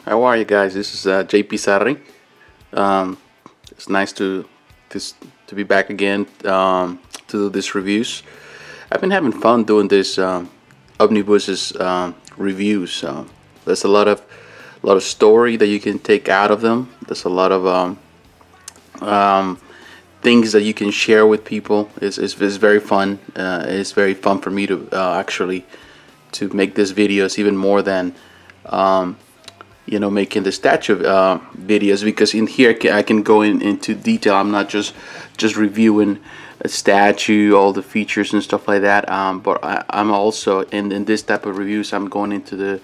How are you guys? This is JP Sarri. It's nice to be back again to do these reviews. I've been having fun doing this omnibuses reviews. There's a lot of story that you can take out of them. There's a lot of things that you can share with people. It's very fun. It's very fun for me to actually to make these videos even more than making the statue videos, because in here I can go into detail. I'm not just reviewing a statue, all the features and stuff like that, but I'm also in this type of reviews, I'm going into the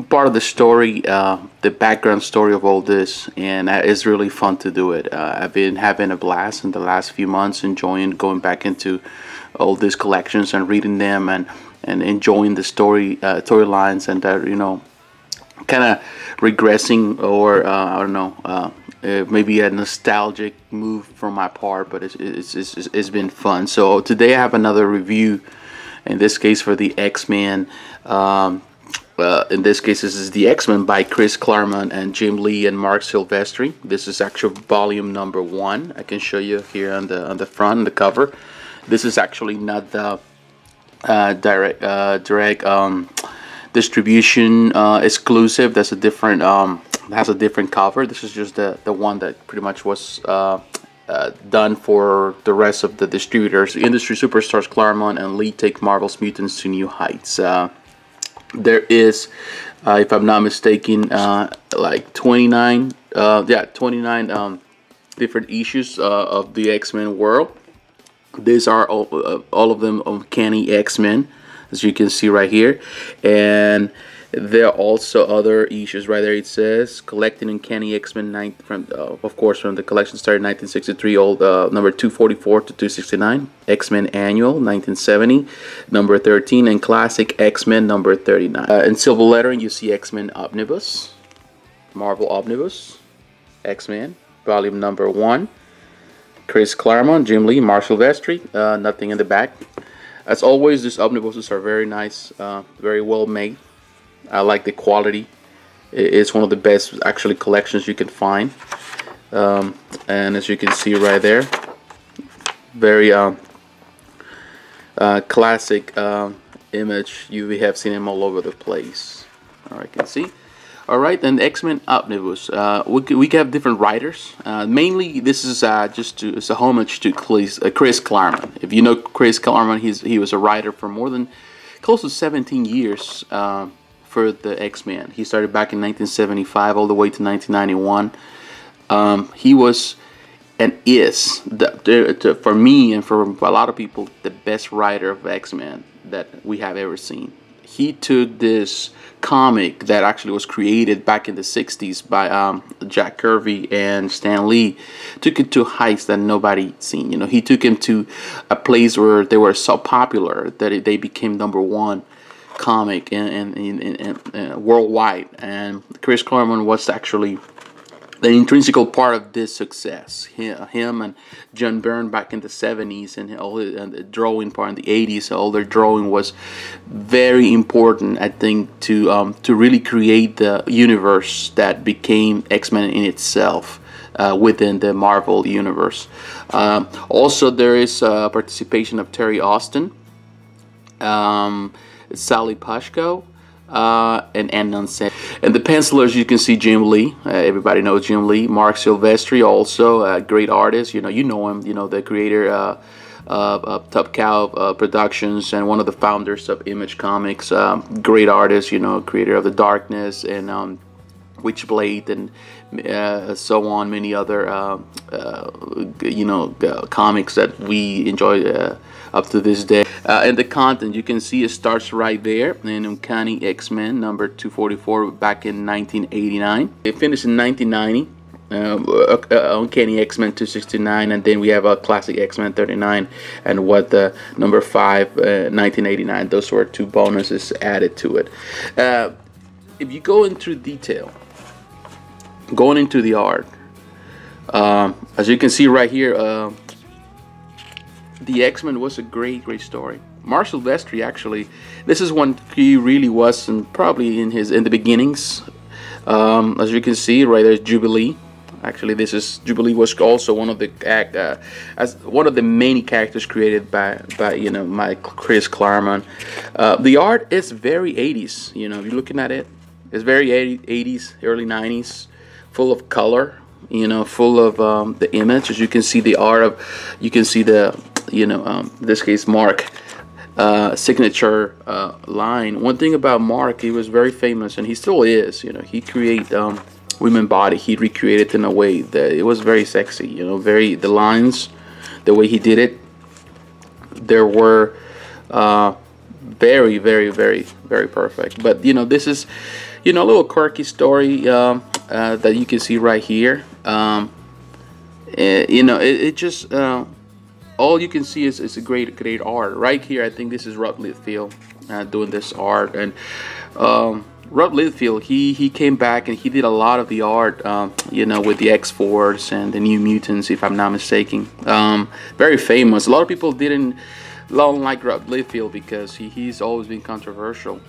part of the story, the background story of all this, and it's really fun to do it. I've been having a blast in the last few months, enjoying going back into all these collections and reading them and enjoying the storylines, and kind of regressing, or I don't know, maybe a nostalgic move from my part, but it's been fun. So today I have another review, in this case for the X-Men. In this case, this is the X-Men by Chris Claremont and Jim Lee and Marc Silvestri. This is actually volume number 1. I can show you here on the front, on the cover. This is actually not the direct distribution exclusive. That's a different has a different cover. This is just the one that pretty much was done for the rest of the distributors. Industry superstars Claremont and Lee take Marvel's mutants to new heights. There is, if I'm not mistaken, like 29 different issues of the X-Men world. These are all of them Uncanny X-Men, as you can see right here, and there are also other issues right there. It says collecting Uncanny X-Men from of course from the collection started in 1963, old number 244 to 269, X-Men Annual 1970 number 13, and Classic X-Men number 39. In silver lettering you see X-Men Omnibus, Marvel Omnibus, X-Men volume number 1, Chris Claremont, Jim Lee, Marc Silvestri. Nothing in the back. As always, these omnibuses are very nice, very well made. I like the quality. It's one of the best actually collections you can find. And as you can see right there, very classic image. You have seen them all over the place. All right, you can see. All right, and X-Men Omnibus. We have different writers. Mainly, this is it's a homage to Chris Claremont. If you know Chris Claremont, he was a writer for more than close to 17 years for the X-Men. He started back in 1975 all the way to 1991. He was and is, for me and for a lot of people, the best writer of X-Men that we have ever seen. He took this comic that actually was created back in the 60s by Jack Kirby and Stan Lee, took it to heights that nobody seen. He took him to a place where they were so popular that they became #1 comic in worldwide. And Chris Claremont was actually the intrinsic part of this success. Him and John Byrne back in the 70s, and all the drawing part in the 80s, all their drawing was very important, I think, to really create the universe that became X-Men in itself within the Marvel universe. Also, there is participation of Terry Austin, Sally Pashkow, and Noncenti. And the pencilers, you can see Jim Lee. Everybody knows Jim Lee. Marc Silvestri, also a great artist. You know him. The creator of Top Cow Productions and one of the founders of Image Comics. Great artist. Creator of The Darkness and Witchblade and so on. Many other comics that we enjoy up to this day. And the content, you can see it starts right there in Uncanny X-Men number 244 back in 1989. It finished in 1990. Uncanny X-Men 269, and then we have a Classic X-Men 39, and what the number 5 1989. Those were 2 bonuses added to it. If you go into detail, going into the art, as you can see right here, the X-Men was a great story. Marc Silvestri, actually, this is when he really was, and probably in the beginnings As you can see, right there's Jubilee. Actually, this is Jubilee was also one of the as one of the main characters created by my Chris Claremont. The art is very 80s. You know, if you're looking at it, it's very 80s, early 90s, full of color. You know, full of the image. As you can see, the art of, you can see the in this case Marc signature line. One thing about Marc, he was very famous, and he still is. You know, he create women body. He recreated in a way that it was very sexy. You know, very the lines, the way he did it. There were very, very, very, very perfect. But you know, this is a little quirky story that you can see right here. It just all you can see is a great art right here. I think this is Rob Liefeld doing this art, and Rob Liefeld, he came back and he did a lot of the art, with the X-Force and the New Mutants, if I'm not mistaken. Very famous. A lot of people don't like Rob Liefeld because he's always been controversial.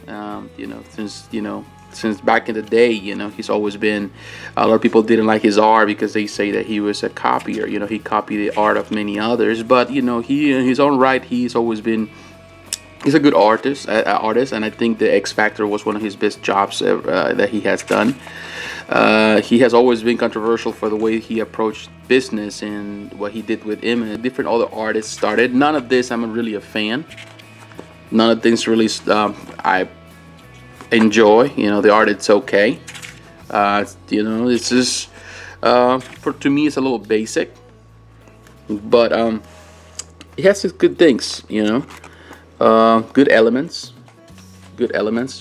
Since back in the day, he's always been. A lot of people didn't like his art because they say that he was a copier. He copied the art of many others. But he, in his own right, he's always been. He's a good artist, and I think the X Factor was one of his best jobs that he has done. He has always been controversial for the way he approached business and what he did with him, and different other artists started. None of this I'm really a fan. None of things really I enjoy. The art, it's okay. It's just to me it's a little basic, but it has its good things. Good elements,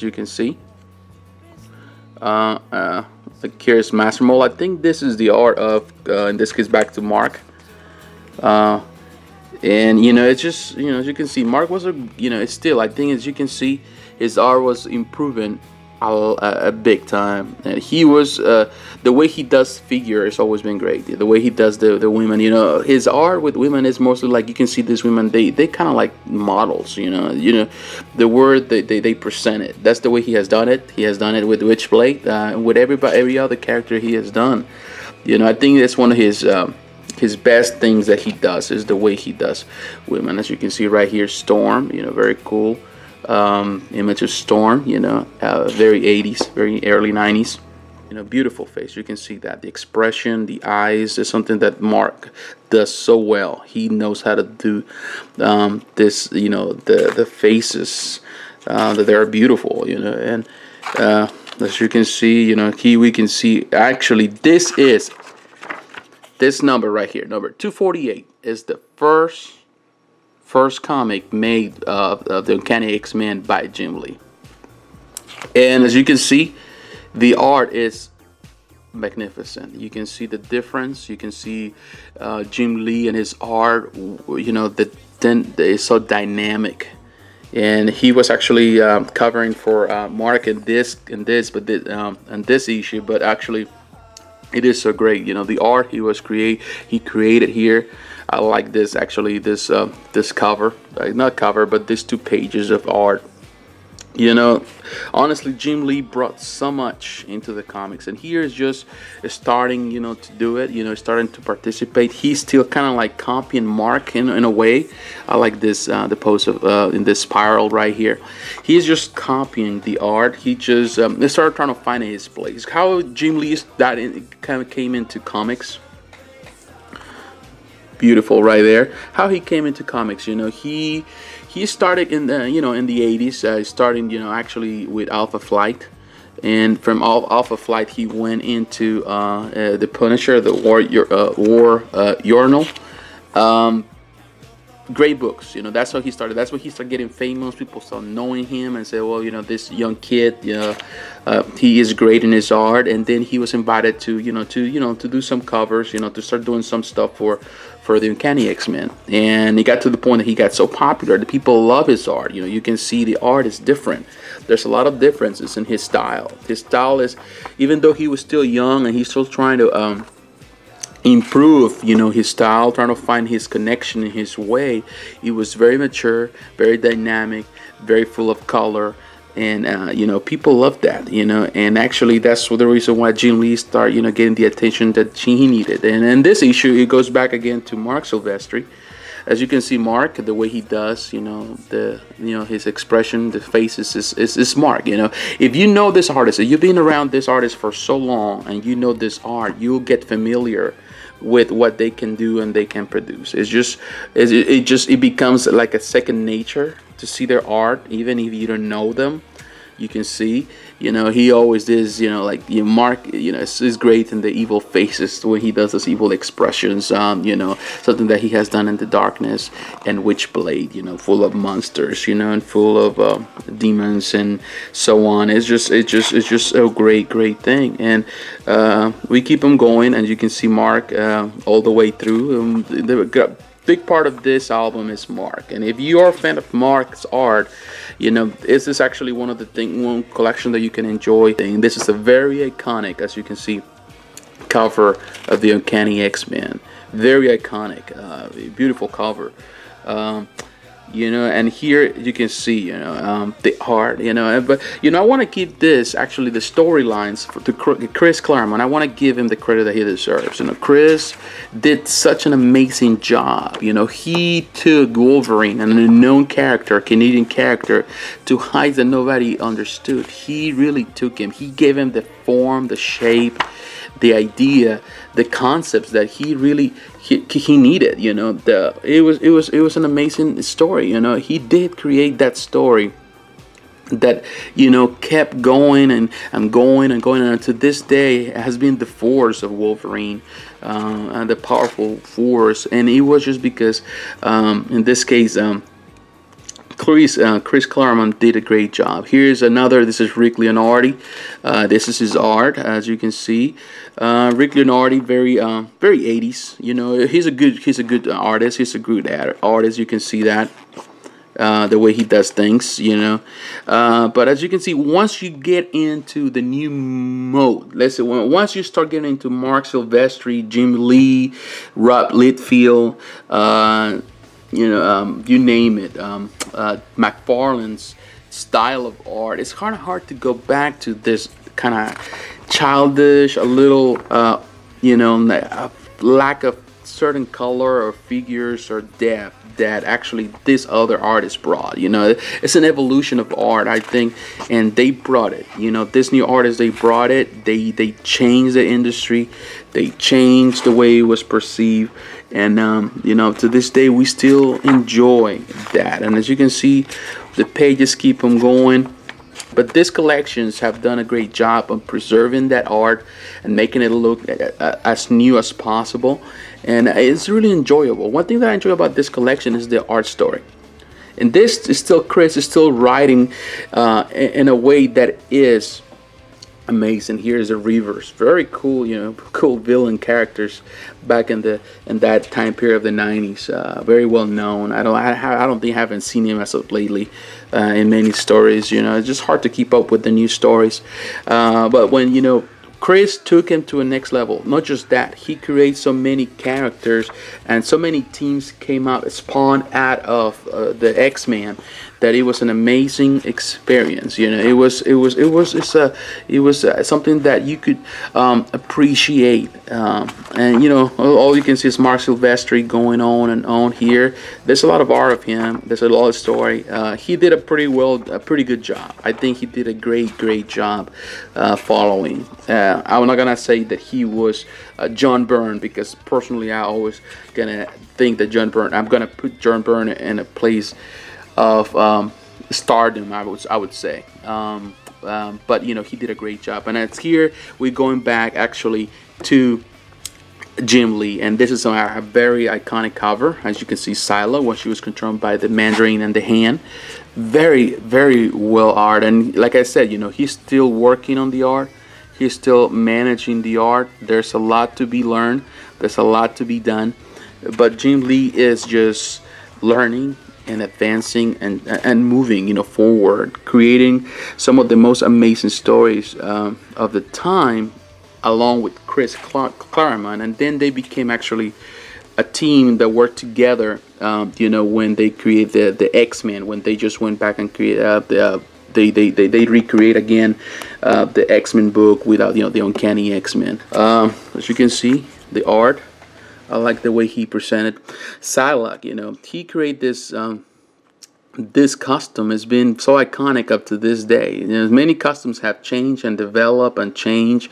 you can see. The Curious Master Mold. I think this is the art of in this case back to Marc. And it's just as you can see, Marc was it's still, I think, as you can see, his art was improving a big time. And he was the way he does figure has always been great. The way he does the women, his art with women is mostly like, you can see these women, they kind of like models. The word they present it. That's the way he has done it. He has done it with Witchblade, with every other character he has done. I think that's one of his best things that he does, is the way he does women. As you can see right here, Storm, very cool image of Storm, very 80s, very early 90s. Beautiful face. You can see that the expression, the eyes is something that Marc does so well. He knows how to do this, the faces that they're beautiful, and as you can see, we can see actually this number right here, number 248, is the first comic made of the Uncanny X-Men by Jim Lee. And as you can see, the art is magnificent. You can see the difference. You can see Jim Lee and his art, it's so dynamic. And he was actually covering for Marc in this issue, but actually it is so great. The art he created here. I like this, actually, this cover, not cover, but these 2 pages of art. Honestly, Jim Lee brought so much into the comics, and here is just starting, to do it, starting to participate. He's still kind of like copying Marc in a way. I like this, the pose of in this spiral right here. He's just copying the art. He just started trying to find his place. How Jim Lee kind of came into comics. Beautiful right there. How he came into comics, he started in the in the 80s, starting actually with Alpha Flight, and from Alpha Flight he went into the Punisher, the War Journal. Great books, that's how he started. That's when he started getting famous. People started knowing him and say, well, this young kid, he is great in his art. And then he was invited to to do some covers, to start doing some stuff for the Uncanny X-Men. And it got to the point that he got so popular that people love his art. You can see the art is different. There's a lot of differences in his style. His style is, even though he was still young and he's still trying to improve his style, trying to find his connection in his way, it was very mature, very dynamic, very full of color, And you know, people love that, you know, and actually that's the reason why Jim Lee started, you know, getting the attention that he needed. And in this issue, it goes back again to Marc Silvestri. As you can see, Marc, the way he does, you know, his expression, the faces is Marc. You know, if you know this artist, if you've been around this artist for so long and you know this art, you'll get familiar with what they can do and they can produce. It becomes like a second nature to see their art, even if you don't know them. You can see, you know, he always is, you know, like Marc, you know, is great in the evil faces when he does those evil expressions. You know, something that he has done in The Darkness and Witchblade, you know, full of monsters, you know, and full of demons and so on. It's just a great thing. And we keep him going, and you can see Marc all the way through. The big part of this album is Marc, and if you are a fan of Marc's art, you know, this is actually one collection that you can enjoy. This is a very iconic, as you can see, cover of the Uncanny X-Men. Very iconic, beautiful cover. You know, and here you can see, you know, the art, you know, but, you know, I want to give this, actually, the storylines to Chris Claremont. I want to give him the credit that he deserves. You know, Chris did such an amazing job. You know, he took Wolverine, an unknown character, Canadian character, to heights that nobody understood. He really took him. He gave him the form, the shape, the idea, the concepts that he really he needed. You know, it was an amazing story. You know, he did create that story that, you know, kept going and going, and to this day has been the force of Wolverine, and the powerful force. And it was just because in this case Chris Claremont did a great job. Here's another. This is Rick Leonardi. This is his art, as you can see. Rick Leonardi, very 80s. You know, he's a good artist. He's a good artist. You can see that the way he does things. You know, but as you can see, once you get into the new mode, let's say once you start getting into Marc Silvestri, Jim Lee, Rob Liefeld, you know, you name it, McFarlane's style of art, it's kind of hard to go back to this kind of childish, a little, you know, lack of certain color or figures or depth that actually this other artist brought. You know, it's an evolution of art, I think, and they brought it. You know, this new artist, they brought it. They changed the industry. They changed the way it was perceived. And you know, to this day, we still enjoy that. And as you can see, the pages keep them going. But these collections have done a great job of preserving that art and making it look as new as possible. And it's really enjoyable. One thing that I enjoy about this collection is the art story. And this is still, Chris is still writing in a way that is amazing. Here's a reverse, very cool, you know, cool villain characters back in that time period of the 90s. Very well known. I don't think I haven't seen him as of lately in many stories. You know, it's just hard to keep up with the new stories. But when, you know, Chris took him to a next level. Not just that, he created so many characters and so many teams came out, spawned out of the X-Men, that it was an amazing experience. You know, it was something that you could appreciate. And you know, all you can see is Marc Silvestri going on and on here. There's a lot of art of him. There's a lot of story. He did a pretty good job. I think he did a great job following. I'm not gonna say that he was John Byrne, because personally I always gonna think that John Byrne, I'm gonna put John Byrne in a place of stardom, I would say. But you know, he did a great job. And it's here we're going back actually to Jim Lee, and this is a very iconic cover. As you can see, Scylla, when she was controlled by the Mandarin and the Hand. Very well art. And like I said, you know, he's still working on the art. He's still managing the art. There's a lot to be learned. There's a lot to be done. But Jim Lee is just learning and advancing and moving, you know, forward, creating some of the most amazing stories of the time, along with Chris Claremont. And then they became actually a team that worked together, you know, when they created the X-Men, when they just went back and created they recreate again the X-Men book without, you know, the Uncanny X-Men. As you can see, the art, I like the way he presented Psylocke. You know, he created this this costume has been so iconic up to this day. You know, many costumes have changed and developed and changed.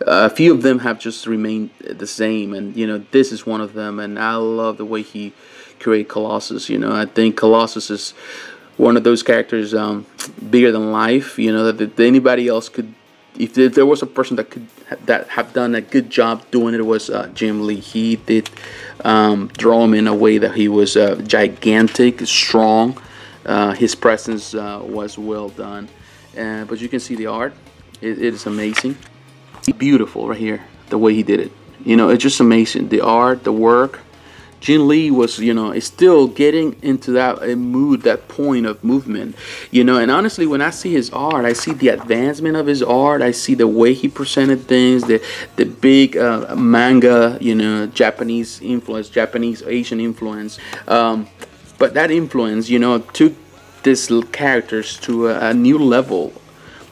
A few of them have just remained the same, and you know, this is one of them. And I love the way he created Colossus. You know, I think Colossus is one of those characters bigger than life. You know, that anybody else could. If there was a person that could have done a good job doing it, was Jim Lee. He did draw him in a way that he was gigantic, strong. His presence was well done, but you can see the art. It is amazing, beautiful right here. The way he did it, you know, it's just amazing. The art, the work. Jim Lee was, you know, is still getting into that mood, that point of movement, you know. And honestly, when I see his art, I see the advancement of his art. I see the way he presented things, the big manga, you know, Japanese influence, Japanese Asian influence. But that influence, you know, took these characters to a new level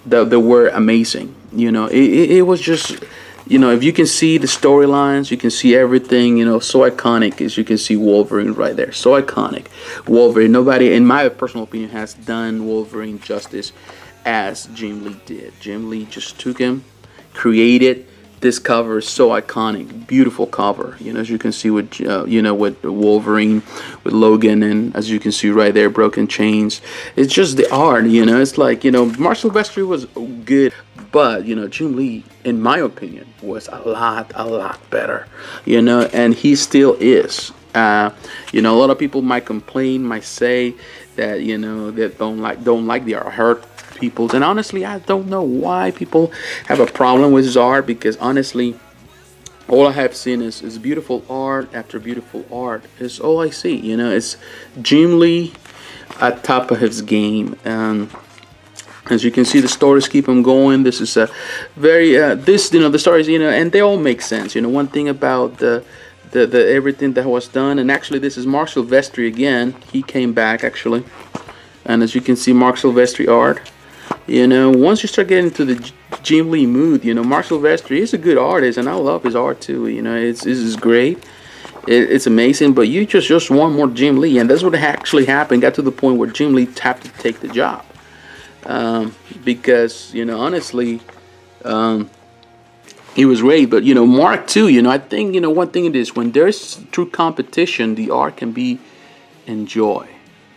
that were amazing. You know, it was just, you know, if you can see the storylines, you can see everything, you know, so iconic. As you can see Wolverine right there, so iconic. Wolverine, nobody, in my personal opinion, has done Wolverine justice as Jim Lee did. Jim Lee just took him, created. This cover is so iconic, beautiful cover. You know, as you can see with you know, with Wolverine, with Logan, and as you can see right there, Broken Chains. It's just the art. You know, it's like, you know, Marc Silvestri was good, but you know, Jim Lee, in my opinion, was a lot better. You know, and he still is. You know, a lot of people might complain, might say that, you know, that don't like the art, hurt people. And honestly, I don't know why people have a problem with his art, because honestly, all I have seen is beautiful art after beautiful art. Is all I see. You know, it's Jim Lee at top of his game. As you can see, the stories keep him going. This is a very this, you know, the stories, you know, and they all make sense. You know, one thing about the everything that was done, and actually this is Marc Silvestri again. He came back actually, and as you can see, Marc Silvestri art. You know, once you start getting into the Jim Lee mood, you know, Marc Silvestri is a good artist, and I love his art too. You know, this is great. It's amazing, but you just want more Jim Lee, and that's what actually happened. Got to the point where Jim Lee had to take the job, because, you know, honestly, he was great. But you know, Marc too. You know, I think, you know, one thing it is, when there's true competition, the art can be enjoyed,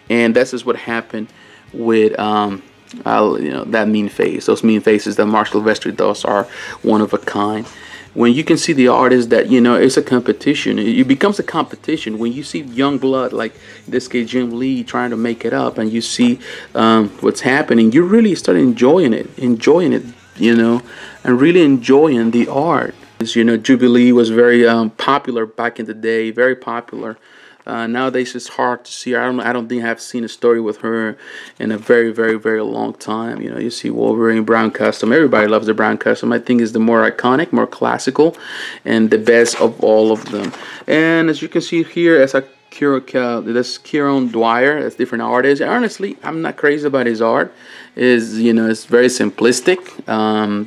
and that's just what happened with you know, that mean face. Those mean faces that Marc Silvestri does are one of a kind. When you can see the artist that, you know, it's a competition, it becomes a competition. When you see young blood, like in this case Jim Lee, trying to make it up, and you see what's happening, you really start enjoying it, you know, and really enjoying the art. You know, Jubilee was very popular back in the day, very popular. Nowadays it's hard to see her. I don't think I've seen a story with her in a very long time. You know, you see Wolverine brown custom. Everybody loves the brown custom. I think is the more iconic, more classical, and the best of all of them. And as you can see here, as a this Kieron Dwyer, as different artists. Honestly, I'm not crazy about his art. You know, it's very simplistic.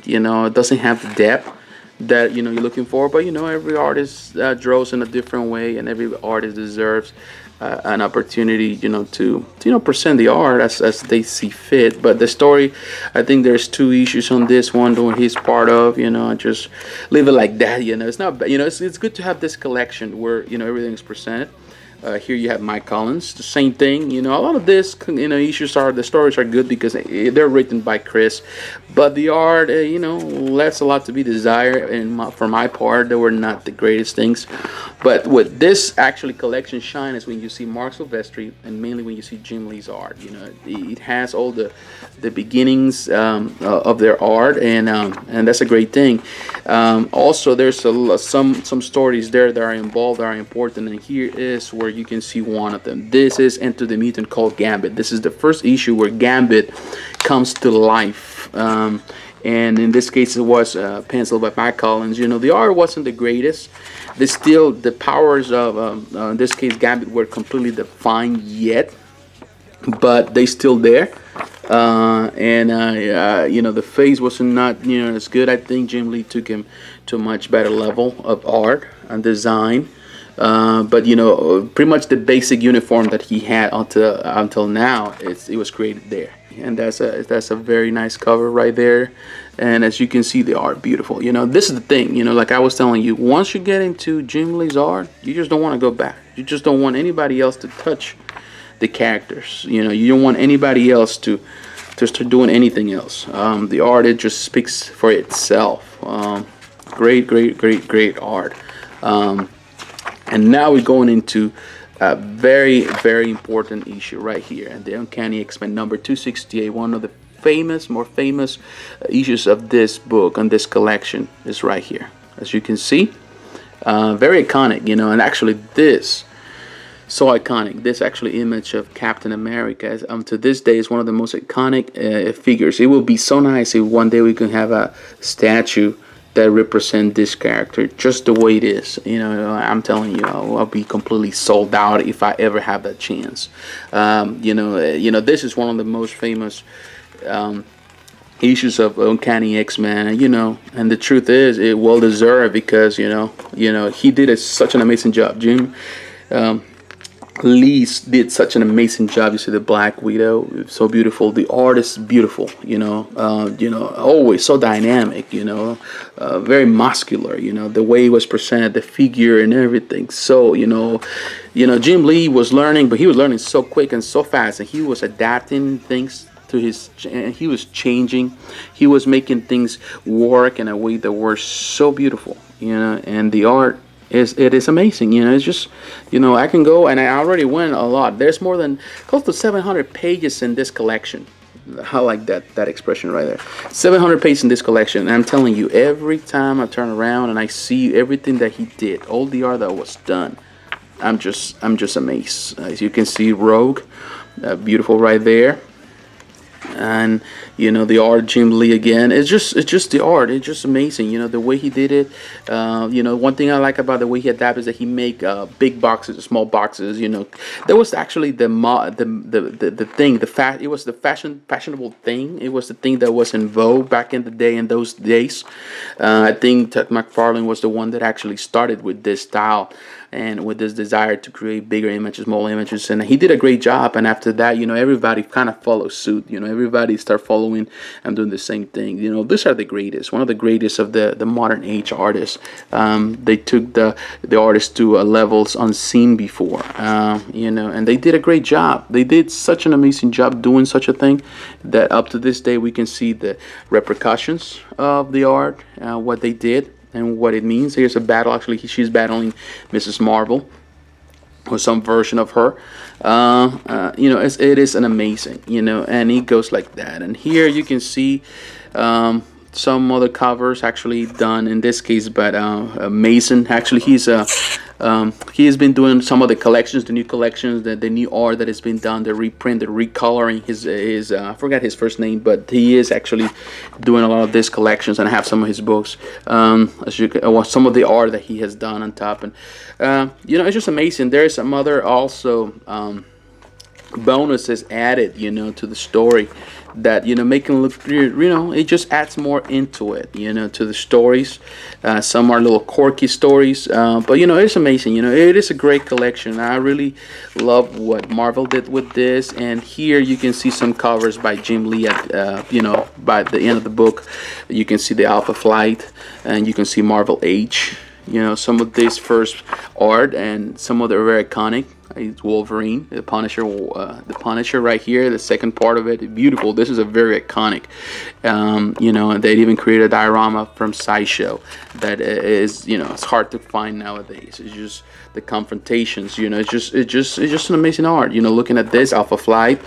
You know, it doesn't have the depth that, you know, you're looking for, but you know, every artist draws in a different way, and every artist deserves an opportunity, you know, to you know, present the art as they see fit. But the story, I think there's two issues on this one that he's part of. You know, just leave it like that. You know, it's not, you know, it's good to have this collection where, you know, everything's presented. Here you have Mike Collins, the same thing. You know, a lot of this, you know, issues are, the stories are good because they're written by Chris, but the art, you know, left a lot to be desired. And for my part, they were not the greatest things. But what this actually collection shine is when you see Marc Silvestri, and mainly when you see Jim Lee's art. You know, it has all the beginnings of their art, and that's a great thing. Also, there's some stories there that are involved, that are important, and here is where you can see one of them. This is Enter the Mutant called Gambit. This is the first issue where Gambit comes to life, and in this case it was penciled by Mike Collins. You know, the art wasn't the greatest. The powers of in this case Gambit were completely defined yet, but they still there. You know, the face was not, you know, as good. I think Jim Lee took him to a much better level of art and design. But you know, pretty much the basic uniform that he had until now, it was created there, and that's a very nice cover right there. And as you can see, the art beautiful. You know, this is the thing. You know, like I was telling you, once you get into Jim Lee's art, you just don't want to go back. You just don't want anybody else to touch the characters. You know, you don't want anybody else to start doing anything else. The art, it just speaks for itself. Great art. And now we're going into a very important issue right here, and the Uncanny X-Men number 268. One of the more famous issues of this book and this collection is right here, as you can see. Very iconic, you know, and actually this, so iconic. This actually image of Captain America, to this day, is one of the most iconic figures. It will be so nice if one day we can have a statue that represent this character just the way it is. You know, I'm telling you, I'll be completely sold out if I ever have that chance. You know, this is one of the most famous issues of Uncanny X-Men. You know, and the truth is, it well deserved, because you know, he did such an amazing job. Jim Lee did such an amazing job. You see the Black Widow, so beautiful. The art is beautiful. You know, always so dynamic. You know, very muscular. You know, the way it was presented, the figure and everything. So you know, Jim Lee was learning, but he was learning so quick and so fast, and he was adapting things to his. He was changing. He was making things work in a way that were so beautiful. You know, and the art. It is amazing. You know, it's just, you know, I can go, and I already went a lot. There's more than close to 700 pages in this collection. I like that expression right there. 700 pages in this collection. And I'm telling you, every time I turn around and I see everything that he did, all the art that was done, I'm just amazed. As you can see, Rogue, beautiful right there. And you know, the art, Jim Lee again, it's just the art. It's just amazing. You know, the way he did it. You know, one thing I like about the way he adapted is that he make big boxes, small boxes. You know, there was actually the thing, it was the fashionable thing. It was the thing that was in vogue back in the day. In those days, I think Todd McFarlane was the one that actually started with this style and with this desire to create bigger images, more images, and he did a great job. And after that, you know, everybody kind of followed suit. You know, everybody start following and doing the same thing. You know, these are the greatest, one of the greatest of the modern age artists. They took the artists to levels unseen before. You know, and they did a great job. They did such an amazing job doing such a thing that up to this day we can see the repercussions of the art, what they did. And what it means. Here's a battle. Actually, she's battling Mrs. Marvel, or some version of her. You know, it is an amazing. You know, and it goes like that. And here you can see some other covers actually done in this case, but Mason. Actually, he has been doing some of the collections, the new collections, the new art that has been done, the reprint, the recoloring. His I forgot his first name, but he is actually doing a lot of these collections, and I have some of his books. As you can, some of the art that he has done on top, and you know, it's just amazing. There is some other also bonuses added, you know, to the story that, you know, make it look, you know, it just adds more into it, you know, to the stories. Some are little quirky stories, but you know, it's amazing. You know, it is a great collection. I really love what Marvel did with this. And here you can see some covers by Jim Lee at you know, by the end of the book. You can see the Alpha Flight, and you can see Marvel H. You know, some of this first art, and some of the very iconic. It's Wolverine, the Punisher right here. The second part of it, beautiful. This is a very iconic. You know, and they even created a diorama from Sideshow that is, you know, it's hard to find nowadays. It's just the confrontations. You know, it's just an amazing art. You know, looking at this Alpha Flight,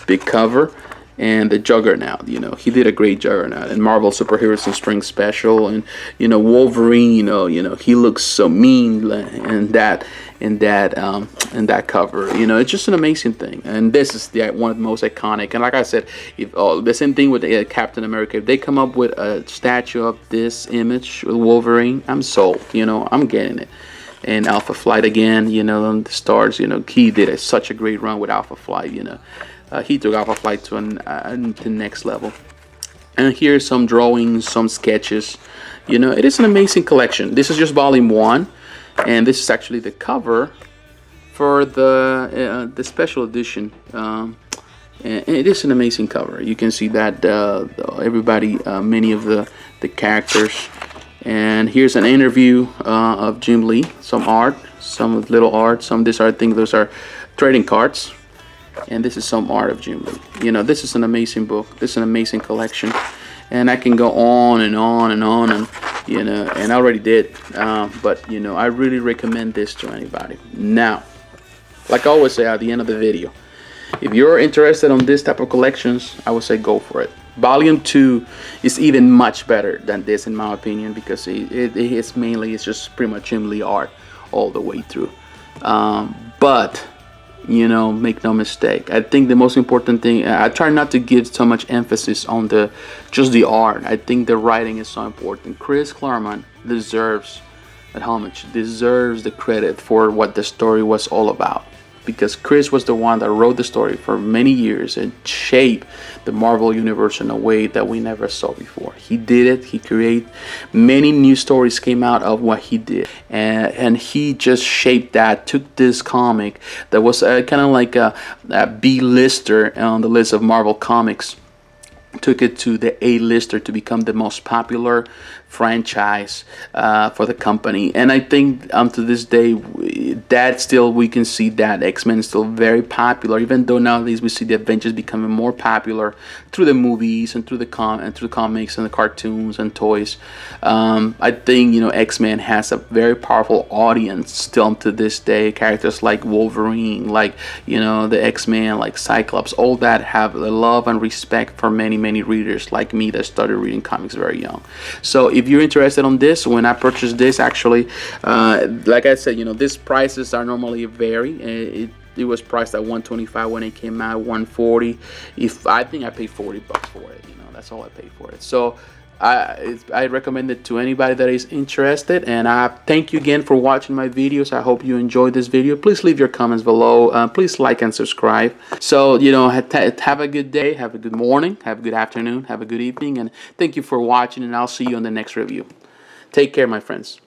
big cover. And the Juggernaut, you know, he did a great Juggernaut. And Marvel Superheroes in Spring Special, and you know, Wolverine, you know, he looks so mean in that cover. You know, it's just an amazing thing. And this is one of the most iconic. And like I said, if the same thing with Captain America, if they come up with a statue of this image with Wolverine, I'm sold. You know, I'm getting it. And Alpha Flight again, you know, on the stars, you know, he did such a great run with Alpha Flight, you know. he took Alpha Flight to the next level. And here's some drawings, some sketches. You know, it is an amazing collection. This is just volume 1, and this is actually the cover for the special edition. And it is an amazing cover. You can see that everybody, many of the characters. And here's an interview of Jim Lee, some art, some little art, some this art thing. Those are trading cards. And this is some art of Jim Lee. You know, this is an amazing book. This is an amazing collection, and I can go on and on and on, and you know, and I already did. But you know, I really recommend this to anybody. Now, like I always say at the end of the video, if you're interested on this type of collections, I would say go for it. Volume 2 is even much better than this, in my opinion, because it's just pretty much Jim Lee art all the way through. But you know, make no mistake, I think the most important thing, I try not to give so much emphasis on just the art. I think the writing is so important. Chris Claremont deserves that homage, deserves the credit for what the story was all about, because Chris was the one that wrote the story for many years and shaped the Marvel Universe in a way that we never saw before. He did it. He created many new stories came out of what he did, and he just shaped that. Took this comic that was kind of like a B-lister on the list of Marvel comics, took it to the A-lister to become the most popular franchise for the company. And I think to this day that still we can see that X-Men is still very popular, even though nowadays we see the Avengers becoming more popular through the movies and through the comics and the cartoons and toys. I think, you know, X-Men has a very powerful audience still to this day. Characters like Wolverine, like, you know, the X-Men, like Cyclops, all that have the love and respect for many readers like me that started reading comics very young. So if you're interested on this, when I purchased this, actually, like I said, you know, these prices are normally vary. It was priced at $125 when it came out, $140. I think I paid $40 for it. You know, that's all I paid for it. So I recommend it to anybody that is interested, and I thank you again for watching my videos. I hope you enjoyed this video. Please leave your comments below. Please like and subscribe. So, you know, have a good day, have a good morning, have a good afternoon, have a good evening, and thank you for watching, and I'll see you on the next review. Take care, my friends.